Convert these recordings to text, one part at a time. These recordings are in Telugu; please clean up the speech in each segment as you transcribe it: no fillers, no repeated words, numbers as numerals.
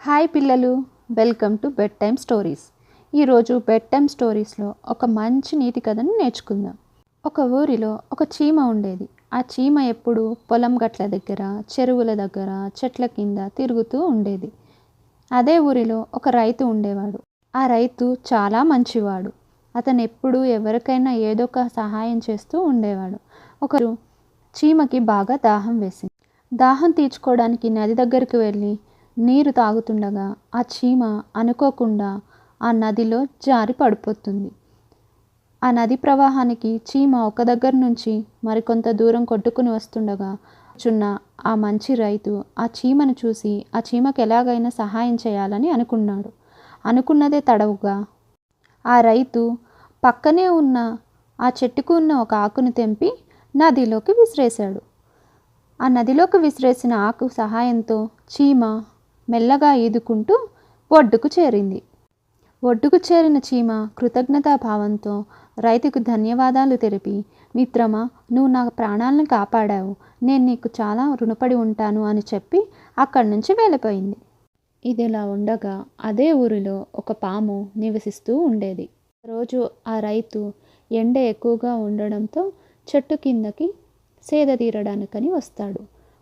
హాయ్ పిల్లలు, welcome to bed time stories. ఈరోజు బెడ్ టైమ్ స్టోరీస్లో ఒక మంచి నీతి కథను నేర్చుకుందాం. ఒక ఊరిలో ఒక చీమ ఉండేది. ఆ చీమ ఎప్పుడు పొలం గట్ల దగ్గర, చెరువుల దగ్గర, చెట్ల కింద తిరుగుతూ ఉండేది. అదే ఊరిలో ఒక రైతు ఉండేవాడు. ఆ రైతు చాలా మంచివాడు. అతను ఎప్పుడూ ఎవరికైనా ఏదో ఒక సహాయం చేస్తూ ఉండేవాడు. ఒకరు చీమకి బాగా దాహం వేసింది. దాహం తీర్చుకోవడానికి నది దగ్గరికి వెళ్ళి నీరు తాగుతుండగా ఆ చీమ అనుకోకుండా ఆ నదిలో జారి పడిపోతుంది. ఆ నది ప్రవాహానికి చీమ ఒక దగ్గర నుంచి మరికొంత దూరం కొట్టుకుని వస్తుండగా చున్న ఆ మంచి రైతు ఆ చీమను చూసి ఆ చీమకు ఎలాగైనా సహాయం చేయాలని అనుకున్నాడు. అనుకున్నదే తడవుగా ఆ రైతు పక్కనే ఉన్న ఆ చెట్టుకు ఉన్న ఒక ఆకును తెంపి నదిలోకి విసిరేశాడు. ఆ నదిలోకి విసిరేసిన ఆకు సహాయంతో చీమ మెల్లగా ఈదుకుంటూ ఒడ్డుకు చేరింది. ఒడ్డుకు చేరిన చీమ కృతజ్ఞతాభావంతో రైతుకు ధన్యవాదాలు తెలిపి, మిత్రమా, నువ్వు నా ప్రాణాలను కాపాడావు, నేను నీకు చాలా రుణపడి ఉంటాను అని చెప్పి అక్కడి నుంచి వెళ్ళిపోయింది. ఇదిలా ఉండగా అదే ఊరిలో ఒక పాము నివసిస్తూ ఉండేది. రోజు ఆ రైతు ఎండ ఎక్కువగా ఉండడంతో చెట్టు కిందకి సేద తీరడానికని వస్తాడు.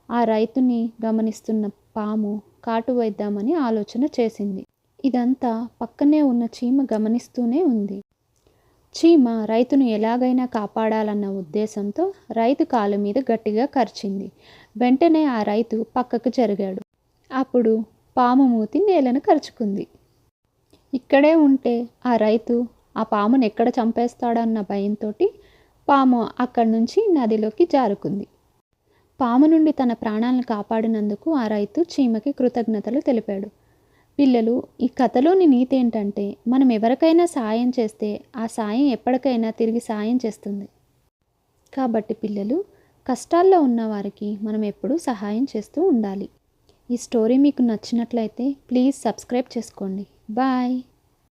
ఆ రైతుని గమనిస్తున్న పాము కాటు వేద్దామని ఆలోచన చేసింది. ఇదంతా పక్కనే ఉన్న చీమ గమనిస్తూనే ఉంది. చీమ రైతును ఎలాగైనా కాపాడాలన్న ఉద్దేశంతో రైతు కాలు మీద గట్టిగా కరిచింది. వెంటనే ఆ రైతు పక్కకు జరిగాడు. అప్పుడు పాము మూతి నేలను కరుచుకుంది. ఇక్కడే ఉంటే ఆ రైతు ఆ పామును ఎక్కడ చంపేస్తాడన్న భయంతో పాము అక్కడి నుంచి నదిలోకి జారుకుంది. పాము నుండి తన ప్రాణాలను కాపాడినందుకు ఆ రైతు చీమకి కృతజ్ఞతలు తెలిపాడు. పిల్లలు, ఈ కథలోని నీతి ఏంటంటే, మనం ఎవరికైనా సాయం చేస్తే ఆ సాయం ఎప్పటికైనా తిరిగి సాయం చేస్తుంది. కాబట్టి పిల్లలు, కష్టాల్లో ఉన్న వారికి మనం ఎప్పుడూ సహాయం చేస్తూ ఉండాలి. ఈ స్టోరీ మీకు నచ్చినట్లయితే ప్లీజ్ సబ్స్క్రైబ్ చేసుకోండి. బాయ్.